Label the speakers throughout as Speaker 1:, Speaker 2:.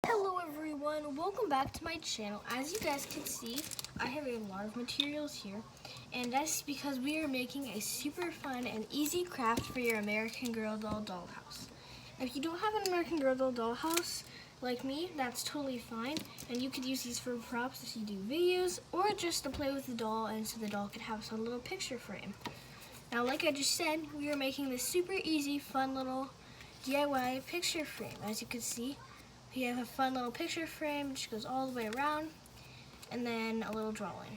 Speaker 1: Hello everyone, welcome back to my channel. As you guys can see, I have a lot of materials here, and that's because we are making a super fun and easy craft for your American Girl doll dollhouse. If you don't have an American Girl doll dollhouse like me, that's totally fine, and you could use these for props if you do videos, or just to play with the doll and so the doll could have some little picture frame. Now, like I just said, we are making this super easy, fun little DIY picture frame. As you can see, we have a fun little picture frame which goes all the way around, and then a little drawing.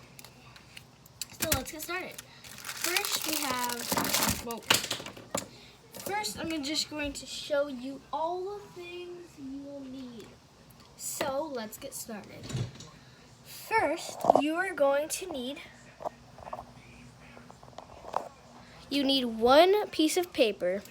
Speaker 1: So let's get started. First I'm just going to show you all the things you will need. So let's get started. First, you are going to need one piece of paper,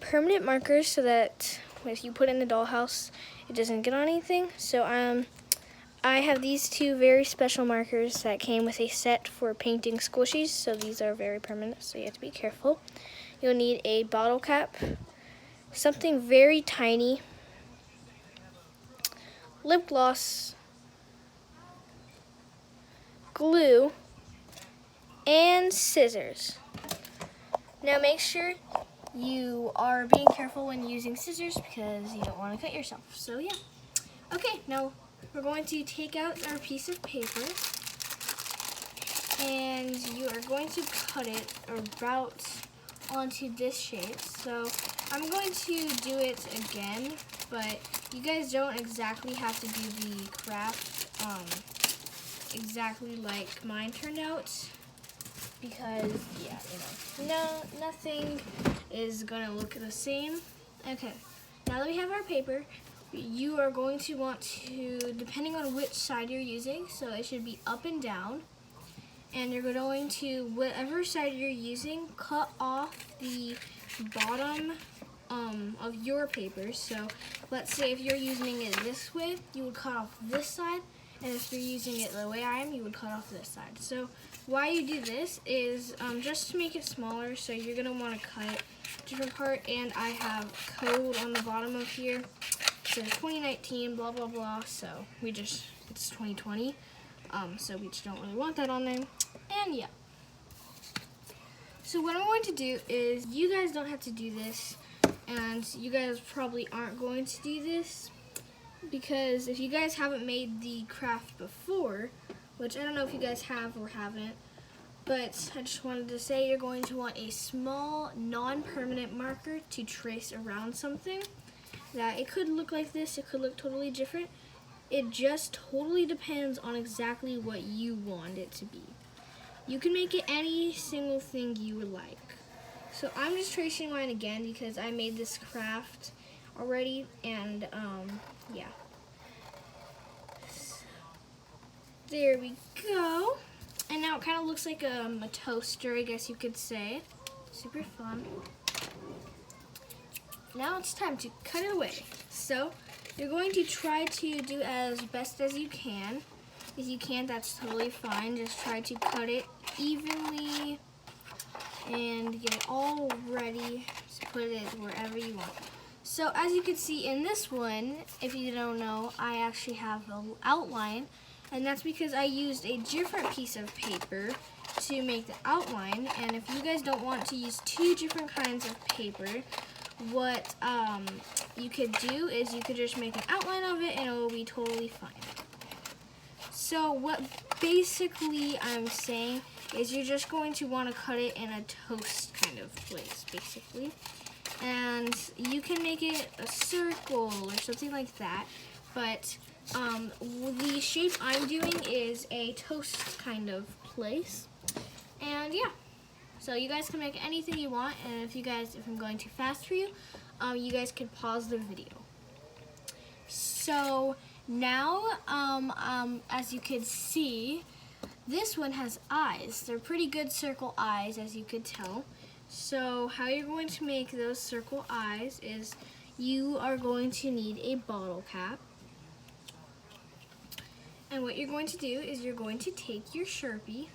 Speaker 1: permanent markers so that if you put it in the dollhouse, it doesn't get on anything. So I have these two very special markers that came with a set for painting squishies, so these are very permanent, so you have to be careful. You'll need a bottle cap, something very tiny, lip gloss, glue, and scissors. Now make sure you are being careful when using scissors because you don't want to cut yourself. So yeah. Okay, now we're going to take out our piece of paper and you are going to cut it about onto this shape. So I'm going to do it again, but you guys don't exactly have to do the craft exactly like mine turned out, because yeah, nothing is gonna look the same. Okay, now that we have our paper, you are going to want to, depending on which side you're using, so it should be up and down, and you're going to, whatever side you're using, cut off the bottom of your paper. So let's say if you're using it this way, you would cut off this side, and if you're using it the way I am, you would cut off this side. So why you do this is just to make it smaller, so you're going to want to cut it different part, and I have code on the bottom of here. It says 2019, blah, blah, blah, so it's 2020, so we just don't really want that on there, and yeah. So what I'm going to do is, you guys don't have to do this, and you guys probably aren't going to do this, because if you guys haven't made the craft before, which I don't know if you guys have or haven't, but I just wanted to say you're going to want a small, non-permanent marker to trace around something. That it could look like this, it could look totally different. It just totally depends on exactly what you want it to be. You can make it any single thing you would like. So I'm just tracing mine again because I made this craft already, and yeah. There we go. And now it kind of looks like a toaster, I guess you could say. Super fun. Now it's time to cut it away. So you're going to try to do as best as you can. If you can't, that's totally fine. Just try to cut it evenly and get it all ready to put it wherever you want. So as you can see in this one, if you don't know, I actually have an outline, and that's because I used a different piece of paper to make the outline. And if you guys don't want to use two different kinds of paper, what you could do is you could just make an outline of it and it will be totally fine. So what basically I'm saying is you're just going to want to cut it in a toast kind of place, basically. And you can make it a circle or something like that, but the shape I'm doing is a toast kind of place. And yeah. So you guys can make anything you want, and if I'm going too fast for you, you guys can pause the video. So now, as you can see, this one has eyes. They're pretty good circle eyes, as you could tell. So how you're going to make those circle eyes is you are going to need a bottle cap. And what you're going to do is you're going to take your Sharpie,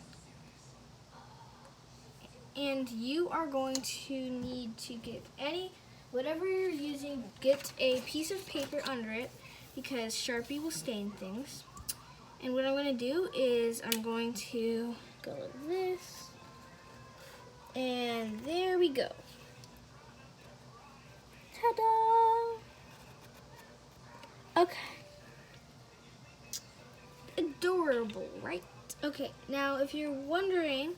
Speaker 1: and you are going to need to get whatever you're using, get a piece of paper under it, because Sharpie will stain things. And what I'm going to do is I'm going to go like this. And there we go. Ta-da! Okay. Adorable, right? Okay, now if you're wondering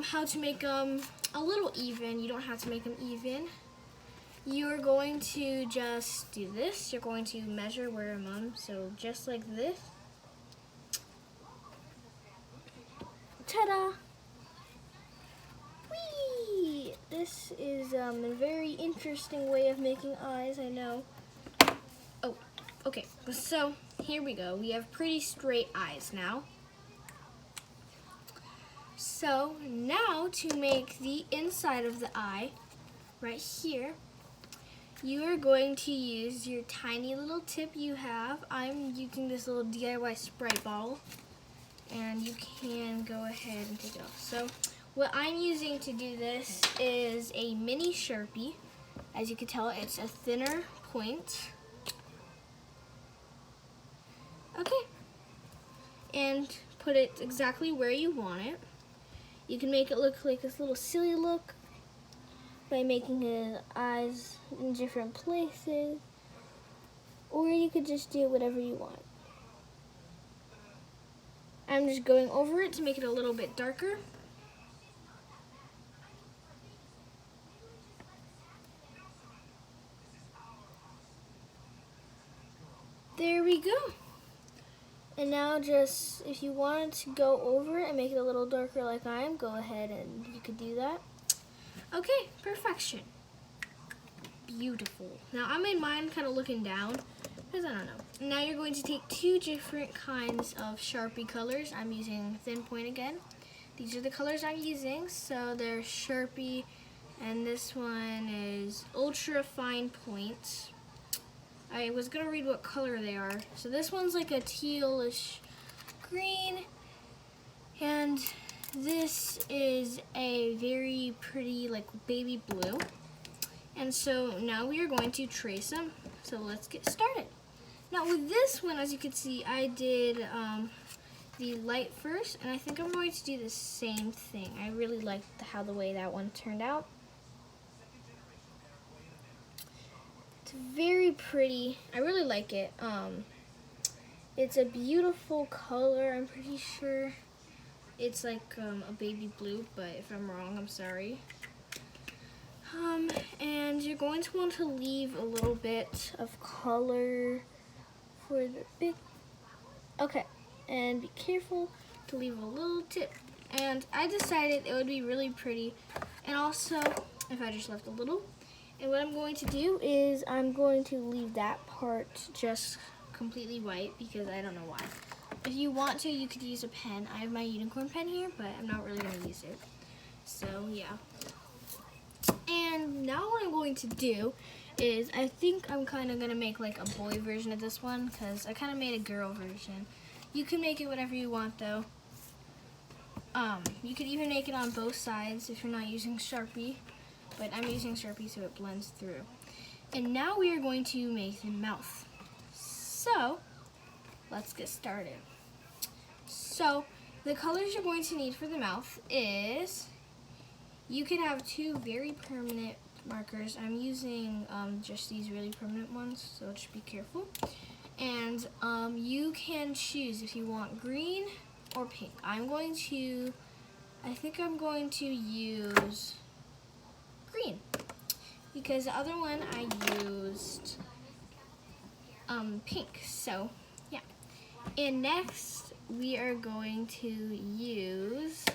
Speaker 1: how to make them a little even, you don't have to make them even. You're going to just do this. You're going to measure where I'm on, so just like this. Ta-da! Whee! This is a very interesting way of making eyes, I know. Oh, okay, so here we go. We have pretty straight eyes now. So now to make the inside of the eye, right here, you are going to use your tiny little tip you have. I'm using this little DIY Sprite bottle, and you can go ahead and take it off. So what I'm using to do this is a mini Sharpie. As you can tell, it's a thinner point. Okay, and put it exactly where you want it. You can make it look like this little silly look by making his eyes in different places, or you could just do whatever you want. I'm just going over it to make it a little bit darker. There we go. And now just, if you wanted to go over it and make it a little darker like I am, go ahead and you could do that. Okay, perfection. Beautiful. Now I made mine kind of looking down, because I don't know. Now you're going to take two different kinds of Sharpie colors. I'm using thin point again. These are the colors I'm using. So there's Sharpie, and this one is ultra fine point. I was gonna read what color they are. So this one's like a tealish green, and this is a very pretty like baby blue. And so now we are going to trace them. So let's get started. Now with this one, as you can see, I did the light first, and I think I'm going to do the same thing. I really like how the way that one turned out. It's very pretty. I really like it. It's a beautiful color. I'm pretty sure it's like a baby blue, but if I'm wrong, I'm sorry. And you're going to want to leave a little bit of color for the big. Okay, and be careful to leave a little tip. And I decided it would be really pretty, and also if I just left a little. And what I'm going to do is I'm going to leave that part just completely white because I don't know why. If you want to, you could use a pen. I have my unicorn pen here, but I'm not really going to use it. So yeah. And now what I'm going to do is I think I'm kind of going to make like a boy version of this one because I kind of made a girl version. You can make it whatever you want though. You could even make it on both sides if you're not using Sharpie, but I'm using Sharpie so it blends through. And now we are going to make the mouth. So let's get started. So the colors you're going to need for the mouth is, you can have two very permanent markers. I'm using just these really permanent ones, so just be careful. And you can choose if you want green or pink. I think I'm going to use green because the other one I used pink. So yeah. And next we are going to use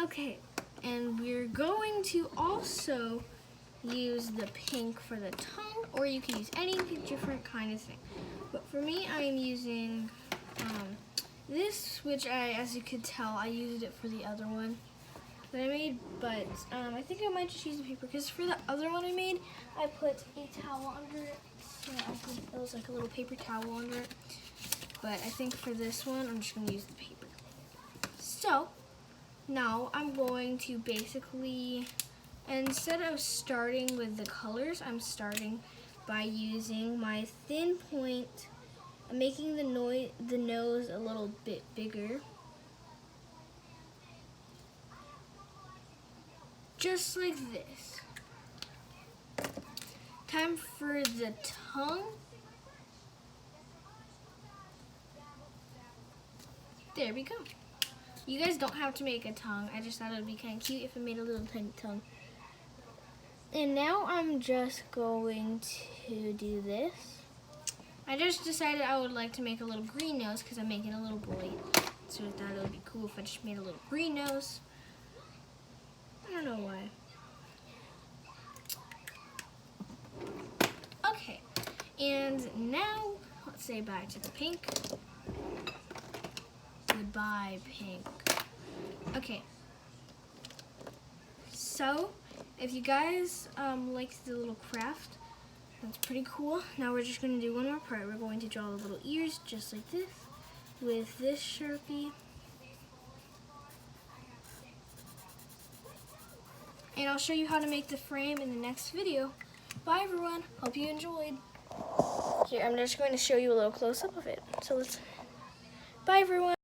Speaker 1: okay, and we're going to also use the pink for the tongue, or you can use any different kind of thing. But for me, I am using this, which as you could tell, I used it for the other one that I made, but I think I might just use the paper, because for the other one I made, I put a towel under it, so it was like a little paper towel under it. But I think for this one, I'm just going to use the paper. So now I'm going to basically instead of starting with the colors, I'm starting by using my thin point, making the nose a little bit bigger. Just like this. Time for the tongue. There we go. You guys don't have to make a tongue. I just thought it would be kind of cute if I made a little tiny tongue. And now I'm just going to do this. I just decided I would like to make a little green nose because I'm making a little boy. So I thought it would be cool if I just made a little green nose. I don't know why. Okay, and now let's say bye to the pink. Goodbye, pink. Okay, so if you guys like the little craft, that's pretty cool. Now we're just going to do one more part. We're going to draw the little ears just like this with this Sharpie. And I'll show you how to make the frame in the next video. Bye everyone, hope you enjoyed. Here, I'm just going to show you a little close-up of it. So bye everyone.